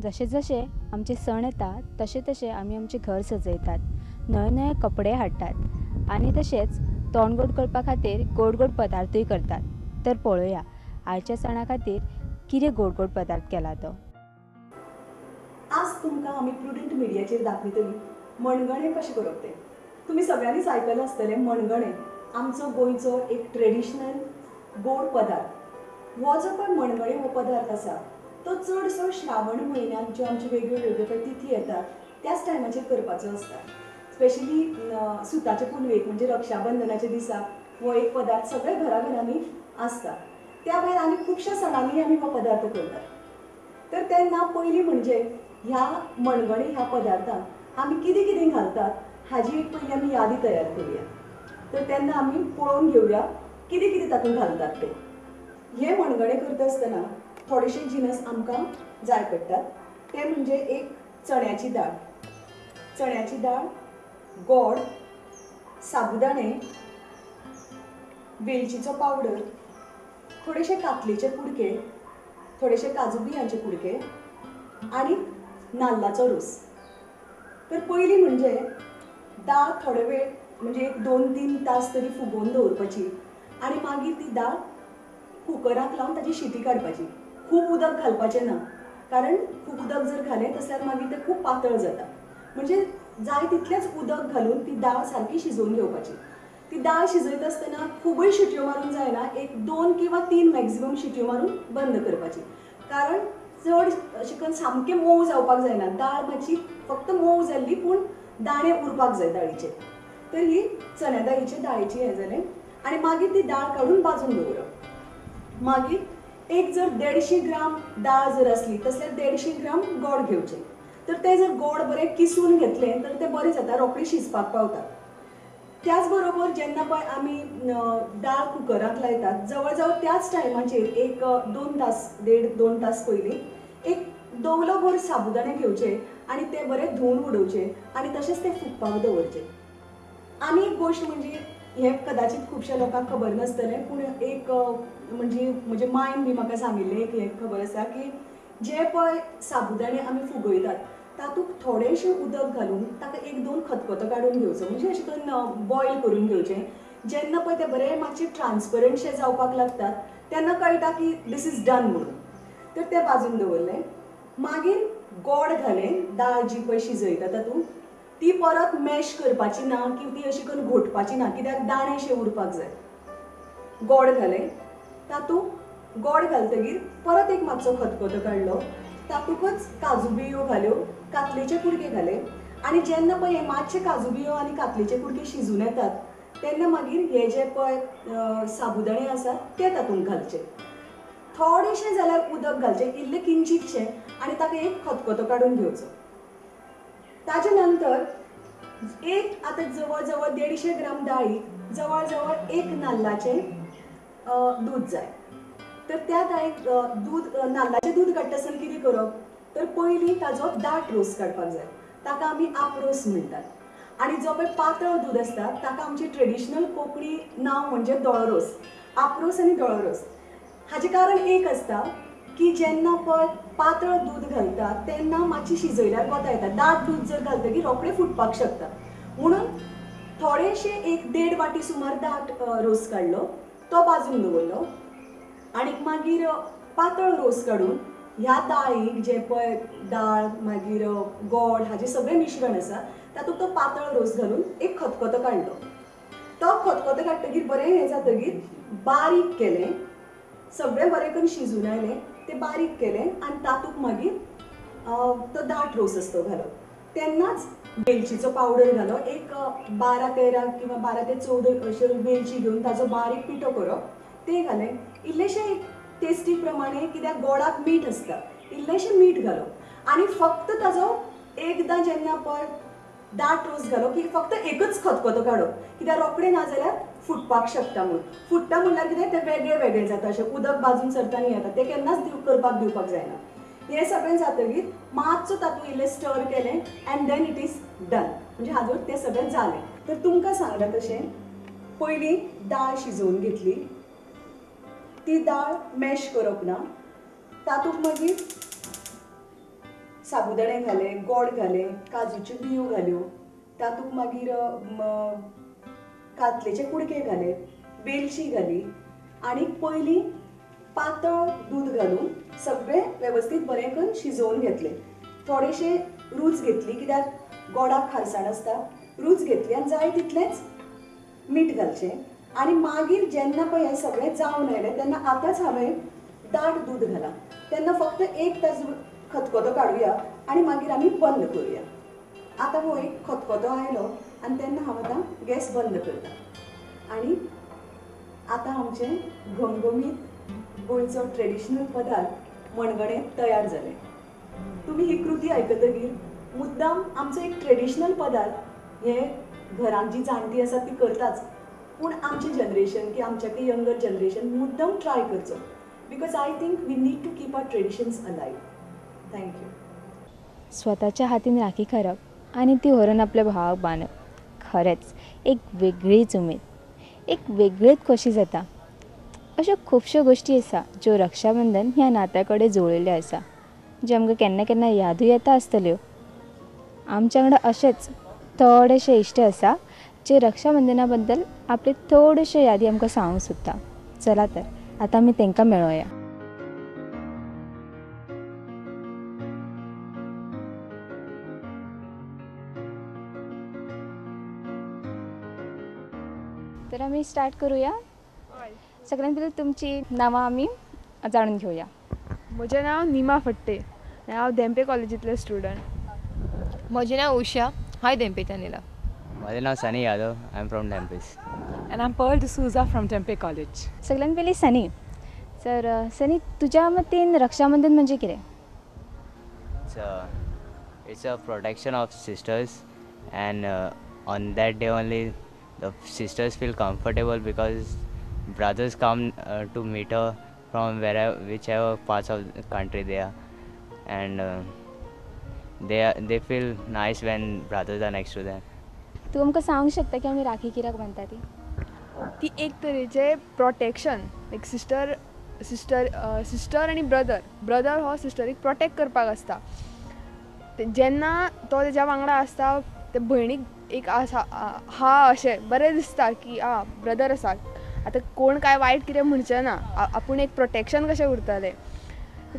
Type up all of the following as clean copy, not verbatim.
जसे जसे आमचे सण येतात तसे तसे आम्ही आमचे घर सजयतात, नवे नवे कपडे हाडटात आणि तसेच तोंड गोड करपा खातीर गोड गोड पदार्थूय करतात. तर पळोवया आयच्या सणा खातीर कितें गोड गोड पदार्थ केला तो. आज तुमकां आमी प्रुडंट मिडियाचेर दाखयतली मणगणें कशें करप तें. तुमी सगळ्यांनीच आयकलां आसतलें मणगणें आमचो गोंयचो एक ट्रेडिशनल गोड पदार्थ. हो जो पळय मणगणें हो पदार्थ आसा तो चडसो श्रावण म्हयन्यांत ज्यो आमच्यो वेगळ्यो वेगळ्यो तिथी येतात त्याच टायमाचेर करपाचो आसता. स्पेशली सुताचे पुनवेक म्हणजे रक्षाबंधनाच्या दिसाक हो एक पदार्थ सगळ्या घराघरांनी आसता. त्या भायर आनी खुबश्या सणांनी आमी हो पदार्थ करतात. तर तेन्ना पयलीं म्हणजे ह्या मणगणें ह्या पदार्थांत आमी कितें कितें घालतात हाजी एक पयलीं आमी यादी तयार करुया. तर तेन्ना आमी पळोवन घेवया कितें कितें तातूंत घालतात तें. हे मणगणें करता आसतना थोडेशे जिनस आमकां जाय पडटात. ते म्हणजे एक चण्याची दाळ, चण्याची दाळ, गोड, साबुदाणे, वेलचीचो पावडर, थोडेशे कातलेचे कुडके, थोडेशे काजू बियांचे कुडके आणि नाल्लाचो रोस. तर पयलीं म्हणजे दाळ थोडे वेळ म्हणजे एक 2-3 तास तरी फुगोवन दवरपाची आनी मागीर ती दाळ कुकराक लावन ताची शिटी काडपाची. खूब उदक घालपाचें ना, कारण खूब उदक जर घालें जाल्यार मागीर तें खूब पातळ जाता. म्हणजे जाय तितलेंच उदक घालून ती दाळ सारकी शिजोवन घेवपाची. ती दाळ शिजयता आसतना खूबय शिटयो मारूंक जायना, एक 2 किंवा 3 मॅक्झिमम शिटयो मारून बंद करपाची. कारण चड अशें करून सामकें मोव जावपाक जायना. दाळ मातशी फक्त मोव जाल्ली पूण दाणे उरपाक जाय दाळीचे. तर ही चण्या दाळीची हें जालें आनी मागीर ती दाळ काडून बाजून दवरप. मागीर एक जर 150 ग्राम दाळ जर आसली तसल्यार 150 ग्राम गोड घेवचे. तर ते जर गोड बरें किसून घेतलें तर तें बरें जाता, रोखडें शिजपाक पावता. त्याच बरोबर जेन्ना पळय आमी दाळ कुकराक लायतात जवळ जवळ त्याच टायमाचेर एक 2 तास 1.5-2 तास पयलीं एक दवलोभर साबुदाणे घेवचे आनी ते बरें धुवन उडोवचे आनी तशेंच ते फुगपाक दवरचे. आनी एक गोश्ट म्हणजे हें कदाचित खुबश्या लोकांक खबर नासतलें पूण एक म्हणजे म्हजे मायन बी म्हाका सांगिल्लें एक हें खबर आसा की जे पळय साबुदाणे आमी फुगयतात तातूंत थोडेंशें उदक घालून ताका 1-2 खतखतो काडून घेवचो, म्हणजे अशें करून बॉयल करून घेवचें. जेन्ना पळय तें बरें मातशें ट्रान्सपरंटशें जावपाक लागतात तेन्ना कळटा की दीस इज डन म्हणून. तर तें बाजून दवरलें. मागीर गोड घालें, दाळ जी पळय शिजयता तातूंत ती परत मॅश करपाची ना की ती अशी करून घोटपाची ना, कित्याक दाणेशे उरपाक जाय. गोड घालें, तातूंत गोड घालतकीर परत एक मातसो खतखतो काडलो, तातूंतच काजू बियो घाल्यो, कातलेचे कुडके घाले आनी जेन्ना पळय हे मातशे काजू बियो आनी कातलेचे कुडके शिजून येतात तेन्ना मागीर हे जे पळय साबुदाणे आसात ते तातूंत घालचे. थोडेशें जाल्यार उदक घालचें, इल्लें किंचीतशें, आनी ताका एक खतखतो काडून घेवचो. ताचे नंतर एक आतां जवळ जवळ 150 ग्राम दाळीक जवळ जवळ एक नाल्लाचें दूद जाय. तर त्या दाळीक नाल्लाचें दूद काडटा आसतना कितें करप, तर पयलीं ताजो दाट रोस काडपाक जाय. ताका आमी आप्रोस म्हणटात. आनी जो पळय पातळ दूद आसता ताका आमचें ट्रेडिशनल कोंकणी नांव म्हणजे दोळरोस. आप्रोस आनी दोळरोस हाचें कारण एक आसता की जेन्ना पळय पातळ दूद घालता तेन्ना मातशी शिजयल्यार कोता येता. दाट दूद जर घालतकीर रोखडें फुटपाक शकता. म्हणून थोडेशें एक 1.5 वाटी सुमार दाट रोस काडलो, तो बाजून दवरलो आनी मागीर पातळ रोस काडून ह्या दाळीक जे पळय दाळ मागीर गोड हाचें सगळें मिश्रण आसा तातूंत तो पातळ रोस घालून एक खतखतो काडलो. तो खतखतो काडटकीर बरें हें जातकीर बारीक केलें, सगळें बरें करून शिजून आयलें, तें बारीक केलें आनी तातूंत मागीर तो दाट रोस आसा तो घालप. तेन्नाच वेलचीचो पावडर घालप, एक 12-13 किंवा 12 ते 14 अश्यो वेलची घेवन ताजो बारीक पिठो करप, तें घालें. इल्लेशें टेस्टी प्रमाणे कित्याक गोडाक मीठ आसता, इल्लेशें मीठ घालप आनी फक्त ताजो एकदां जेन्ना पळय दाट रोस घालो की फक्त एकच खतखतो काडप, कित्याक रोखडें ना जाल्यार फुटपाक शकता म्हणून. फुट्टा म्हणल्यार कितें तें वेगळें वेगळें जाता, अशें उदक बाजून सरता न्ही येता तें केन्नाच करपाक दिवपाक जायना. हें सगळें जातकीर मातसो तातूंत इल्लें स्टर केलें and then it is done, म्हणजे हाजो तें सगळें जालें. तर तुमकां सांगलां तशें पयलीं दाळ शिजोवन घेतली, ती दाळ मॅश करप ना, तातूंत मागीर साबुदाणे घाले, गोड घाले, काजूच्यो बियो घाल्यो, तातूंत मागीर कातलेचे कुडके घाले, वेलची घाली आणि पयलीं पातळ दूद घालून सगळें वेवस्थीत बरें करून शिजोवन घेतले. थोडेशे रूच घेतली कित्याक गोडाक खारसाण आसता, रूच घेतली आनी जाय तितलेंच मीठ घालचें. आणि मागीर जेन्ना पळय हें सगळें जावन आयलें तेन्ना आतांच हांवें दाट दूद घालां. तेन्ना फक्त 1 तास खतखतो काडुया आणि मागीर आमी बंद करुया. आतां पळय खतखतो आयलो आनी तेन्ना हांव आतां गॅस बंद करतां आनी आतां आमचें घमघमीत गोंयचो ट्रेडिशनल पदार्थ मणगणें तयार जालें. तुमी ही कृती आयकतकीर मुद्दाम आमचो एक ट्रेडिशनल पदार्थ हे घरांत जी जाणटी आसा ती करताच, पूण आमचें जनरेशन की आमच्याकय यंगर जनरेशन मुद्दाम ट्राय करचो, because I think we need to keep our traditions alive. Thank you. स्वताच्या हातीन राखी करप आणि ती व्हरून आपल्या भावाक बांदप खरेंच एक वेगळीच उमेद, एक वेगळीच खोशी जाता. अश्यो खुबश्यो गोश्टी आसा ज्यो रक्षाबंधन ह्या नात्या कडेन जोडिल्ल्यो आसा, ज्यो आमकां केन्ना केन्ना यादूय येता आसतल्यो. आमच्या वांगडा अशेच थोडेशे इश्ट आसा जे रक्षाबंधना बद्दल आपले थोड्योश्यो यादी आमकां सांगूंक सोदता. चला तर आतां आमी तांकां मेळोया. तर आमी स्टार्ट करूया. सगळ्यांत पयलीं तुमची नांवां आमी जाणून घेवया. म्हजें नांव निमा फट्टे, हांव धेंपे कॉलेजींतलें स्टुडंट. म्हजें नांव उशा, हांव धेंपेच्यान येयला. माझे नाव Sunny Yadav, I am from Dhempe's. And I'm Pearl D'Souza from Tempe College. सगळ्यांत पयलीं सनी. सर सनी, तुज्या मतीन रक्षाबंधन म्हणजे कितें? It's a protection of sisters, and on that day only the sisters feel comfortable because brothers come to meet her from whichever parts of the country they are, and they feel nice when brothers are next to them. तूं आमकां सांगूंक शकता की आमी राखी कित्याक बांदता ती? ती एक तरेचें प्रोटेक्शन, लायक सिस्टर आनी ब्रदर हो सिस्टरीक प्रोटेक्ट करपाक आसता. जेन्ना तो तेज्या वांगडा आसता ते भयणीक एक आसा अशें बरें दिसता की ब्रदर आसा, आतां कोण काय वायट कितें म्हणचें ना, आपूण एक प्रोटेक्शन कशें उरतलें.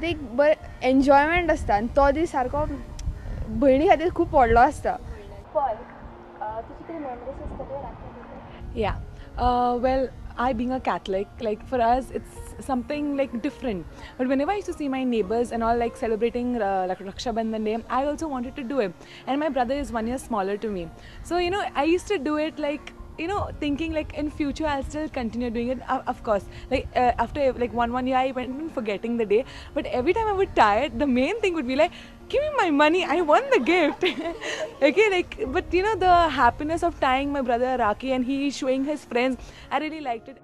ते एक बरें एन्जॉयमेंट आसता आनी तो दीस सारको भयणी खातीर खूब व्हडलो आसता. तुजी कितें मेमरीज आसतल्यो rakhi? Yeah. Well, I being a Catholic, like for us, it's something like different. But whenever I used to see my neighbors and all like celebrating like Raksha Bandhan Day, I also wanted to do it. And my brother is 1 year smaller to me, so I used to do it like thinking like in future I'll still continue doing it. Of course, like after like one year I went in forgetting the day, but every time I would tie it, the main thing would be like, give me my money, I won the gift. Okay, like, but the happiness of tying my brother Rakhi and he showing his friends, I really liked it.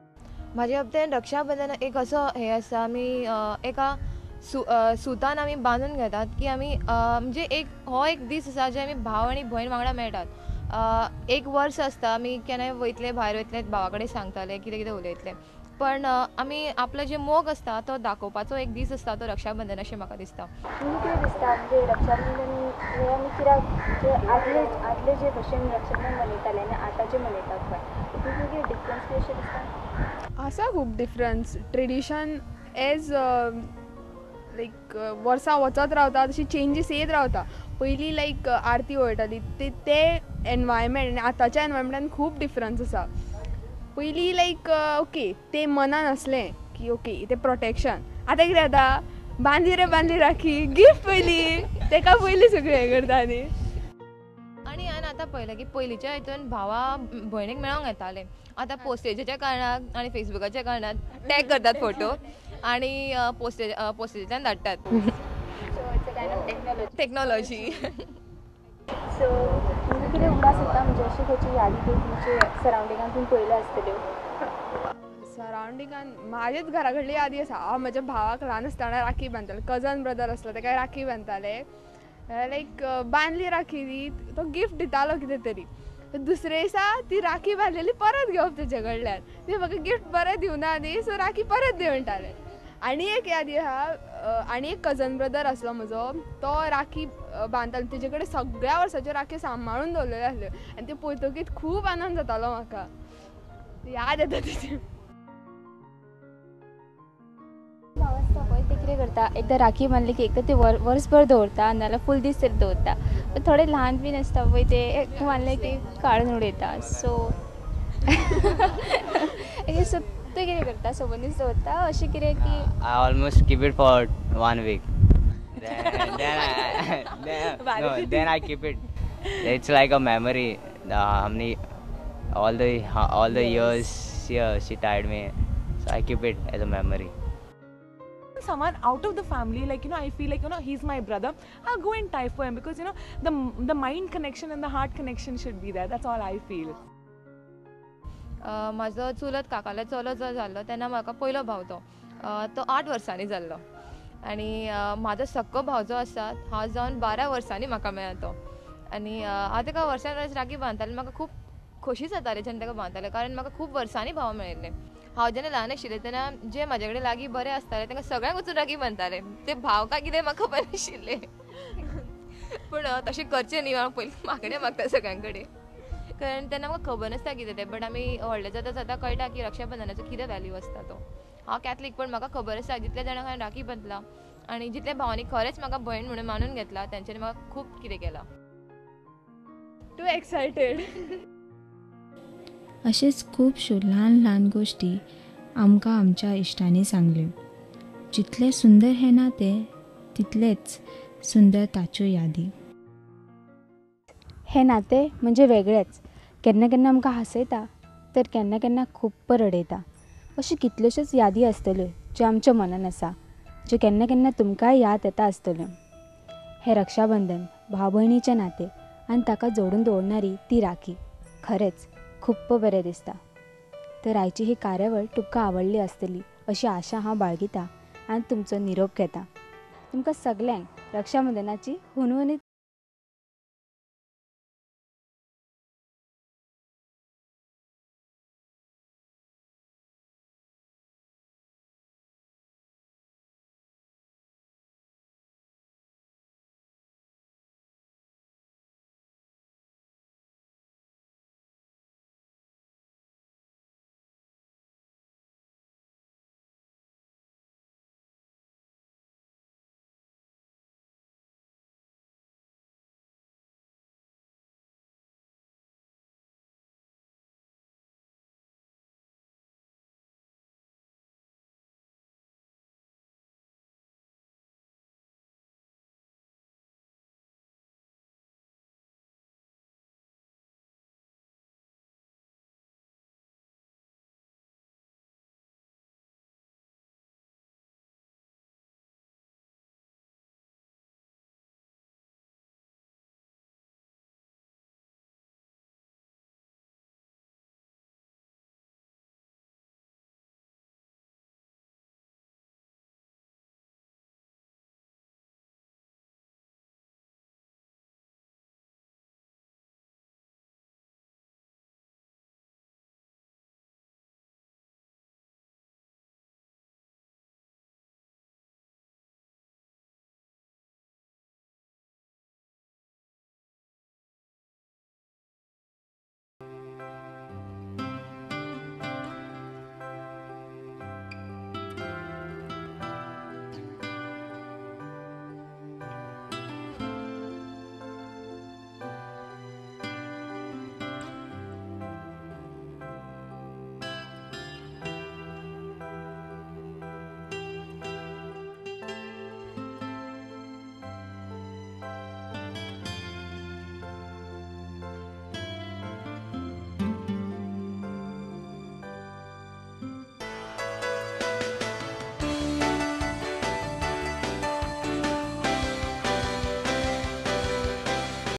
म्हाज्या बाबतीन रक्षाबंधन एक असो हे आसा, आमी एका सुतान आमी बांदून घेतात की आमी म्हणजे एक दीस आसा जे आमी भाव आनी भयण वांगडा मेळटात. 1 वर्स आसता आमी केन्नाय वयतले भायर वयतले भावा कडेन सांगताले कितें कितें उलयतले, पण आमी आपलो जे मोग आसता तो दाखोवपाचो एक दीस आसता तो रक्षाबंधन अशें म्हाका दिसता. तुमकां कितें दिसता म्हणजे रक्षाबंधन हे आमी कित्याक जे आदले जे भशेन रक्षाबंधन मनयताले आनी आतांचे मनयतात पळय, तुमकां कितें डिफरन्स बी अशें दिसता? आसा खूब डिफरन्स. ट्रेडिशन एज लायक वर्सां वचत रावता तशी चेंजीस येत रावता. पयलीं लायक आरती वयताली ते एनवायरमेंट आनी आतांच्या एनवायरमेंटान खूब डिफरन्स आसा. पयलीं लायक ओके ते मनान आसलें की ओके ते प्रोटेक्शन, आतां कितें जाता बांदली राखी गिफ्ट पयलीं तेका पयलीं सगळें हें करता न्ही. आनी हांवें आतां पळयलें की पयलींच्या हितून भावा भयणीक मेळोंक येताले, आतां पोस्टेजीच्या कारणाक आनी फेसबुकाच्या कारणान टॅग करतात फोटो आनी पोस्टेजींतल्यान धाडटात. टेक्नॉलॉजी. सो तुमकां कितें उपास येता म्हणजे अशी खंयची यादी ती तुमचे सरावंडिंगान तुमी पळयल्यो आसतल्यो? सरावंडिंगान म्हाजेच घरा कडली यादी आसा. हांव म्हज्या भावाक ल्हान आसतना राखी बांदतालें. कजन ब्रदर आसलो तेका राखी बांदतालें. लायक बांदली राखी ती तो गिफ्ट दितालो कितें तरी. दुसरे दिसा ती राखी बांदलेली परत घेवप तेजे कडल्यान. ती म्हाका गिफ्ट बरें दिवना न्ही, सो राखी परत दे म्हणटाले. आनी एक यादी आहा आनी एक कजन ब्रदर आसलो म्हजो, तो राखी बांदतालो. तेजे कडेन सगळ्या वर्साच्यो राखी सांबाळून दवरलेल्यो आसल्यो आनी त्यो पळयतकीर खूब आनंद जातालो म्हाका. याद येता तेजे. भाव आसता पळय ते कितें करता, एकदां राखी बांदली की एकदां ते वर्सभर दवरता नाजाल्यार फूल दीस तरी दवरता. पण थोडे ल्हान बीन आसता पळय ते एक बांदले की काडून उडयता. सो सो तूं कितें करता, सबंद दीस दवरता अशें कितें की I almost keep it for 1 week. Then I keep it. It's like a memory. All the years she tied me, so I keep it as a memory. Someone out of the family, like, I feel like, he's my brother, I'll go and tie for him, because the mind connection and the heart connection should be there. That's all I feel. म्हाजो चुलत काकालो चलो जो जाल्लो तेन्ना म्हाका पयलो भाव तो 8 वर्सांनी जाल्लो. आनी म्हाजो सक्को भाव जो आसा हांव जावन 12 वर्सांनी म्हाका मेळ्ळा तो. आनी हांव ताका वर्सान वर्स राखी बांदतालें. म्हाका खूब खोशी जाताली जेन्ना ताका बांदतालें, कारण म्हाका खूब वर्सांनी भाव मेळिल्ले. हांव जेन्ना ल्हान आशिल्लें तेन्ना जे म्हाजे कडेन लागीं बरे आसताले तांकां सगळ्यांक वचून राखी बांदताले. ते भाव काय कितें म्हाका खबर नाशिल्लें. पूण तशें करचें न्ही, हांव पयलीं मागणें मागता सगळ्यां कडेन, कारण तेन्ना म्हाका खबर नासता कितें तें. बट आमी व्हडले जाता जाता कळटा की रक्षाबंधनाचो कितें व्हॅल्यू आसता तो. हांव कॅथलीक, पण म्हाका खबर आसा जितल्या जाणांक हांवें राखी बांदला आनी जितल्या भावांनी खरेंच म्हाका भयण म्हणून मानून घेतला तेंच्यांनी म्हाका खूब कितें केलां. Too excited. अशेच खुबश्यो ल्हान ल्हान गोश्टी आमकां आमच्या इश्टांनी सांगल्यो. जितलें सुंदर हें नातें तितलेंच सुंदर ताच्यो यादी. हें नातें म्हणजे वेगळेंच. केन्ना केन्ना आमकां हांसयता तर केन्ना केन्ना खूब रडयता. अश्यो कितल्योश्योच यादी आसतल्यो ज्यो आमच्या मनान आसा, ज्यो केन्ना केन्ना तुमकांय याद येता आसतल्यो. हें रक्षाबंधन भाव भयणीचें नातें आनी ताका जोडून दवरणारी ती राखी खरेंच खूब बरें दिसता. तर आयची ही कार्यावळ तुमकां आवडली आसतली अशी आशा हांव बाळगितां आनी तुमचो निरोप घेतां. तुमकां सगल्यांक रक्षाबंधनाची हुनहुनीत